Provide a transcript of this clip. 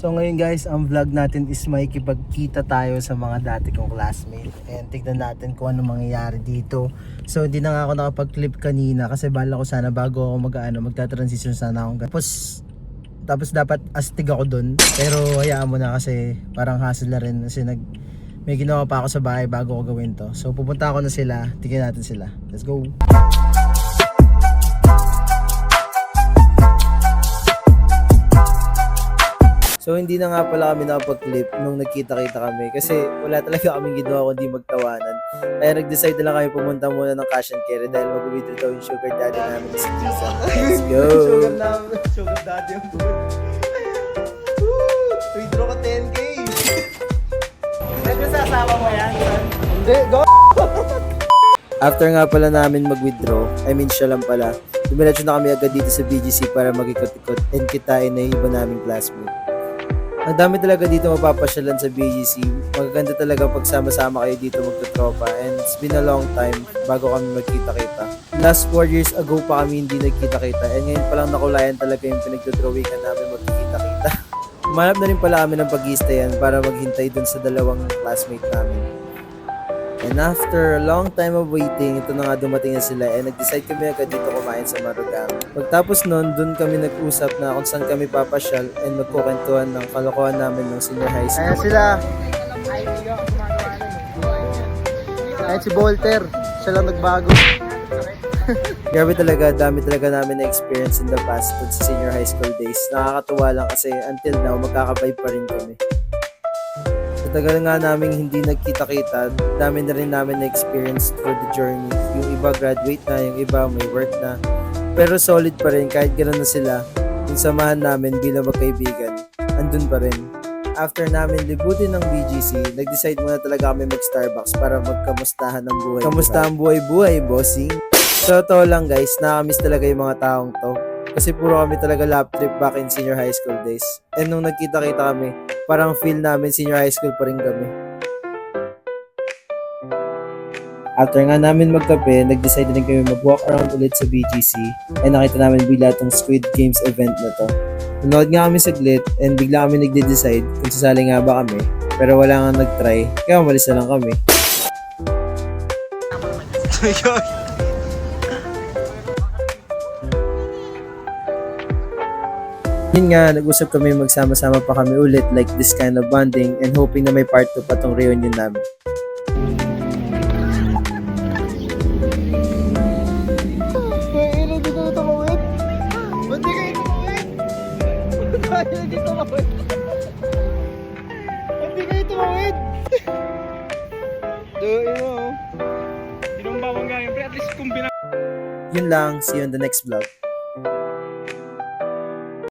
So ngayon guys, ang vlog natin is makikipagkita tayo sa mga dati kong classmate. And tignan natin kung ano mangyayari dito. So hindi na nga ako nakapag-clip kanina kasi bala ko sana bago ako magta-transition sana ako. Tapos dapat astig ako dun. Pero hayaan mo na kasi parang hassle na rin kasi may ginawa pa ako sa bahay bago ko gawin to. So pupunta ako na sila, tignan natin sila. Let's go! So hindi na nga pala kami nakapag-clip nung nagkita-kita kami kasi wala talaga kaming ginawa kundi magtawanan. Kaya nag-decide na lang kami pumunta muna ng cash and carry dahil mag-withdraw daw yung sugar daddy namin si Tisa. Let's go! Sugar daddy yung food. Withdraw ko 10k! Nagkasasama mo yan? Hindi, go! After nga pala namin mag-withdraw, siya lang pala, dumiretso na kami agad dito sa BGC para mag-ikot-ikot and kitain na yung iba naming classmate. Ang dami talaga dito mapapasyalan sa BGC. Magaganda talaga pag sama-sama kayo dito magtutropa and it's been a long time bago kami magkita-kita. Last 4 years ago pa kami hindi nagkita-kita and ngayon palang nakulayan talaga yung pinagdodrawingan namin magkikita-kita. Umanap na rin pala kami ng pag-i-stayan para maghintay dun sa dalawang classmate namin. And after a long time of waiting, ito na nga dumating na sila and nag-decide kami agad dito kumain sa Marugame. Pagtapos nun, dun kami nag-usap na kung saan kami papasyal and magkukwentuhan ng kalokohan namin ng senior high school. Ayan sila! Ayan si Volter, siya lang nagbago. Grabe talaga, dami talaga namin na experience in the past dun sa senior high school days. Nakakatuwa lang kasi until now, magkakavibe pa rin kami. Tagal nga namin hindi nagkita-kita, dami na rin namin na-experience through the journey. Yung iba graduate na, yung iba may work na. Pero solid pa rin kahit gano'n na sila. Yung samahan namin bilang magkaibigan, andun pa rin. After namin libutin ng BGC, nag-decide muna talaga kami mag-Starbucks para magkamustahan ng buhay. Kamusta ang buhay-buhay, bossing? So to lang guys, nakamiss talaga yung mga taong to. Kasi puro kami talaga lap trip back in senior high school days. And nung nagkita-kita kami, parang feel namin senior high school pa rin kami. After nga namin magkape, nag-decide din kami mag-walk around ulit sa BGC and nakita namin bigla itong Squid Games event na to. Nanood nga kami saglit and bigla kami nagde-decide kung sasali nga ba kami pero wala nga nag-try kaya umalis na lang kami. Yun nga, nag-usap kami magsama-sama pa kami ulit like this kind of bonding and hoping na may part 2 pa tong reunion namin. Hindi ka tumawid? Ba't di kayo tumawid? Ba't di tumawid? Ba't di kayo tumawid? Yun lang, see you in the next vlog.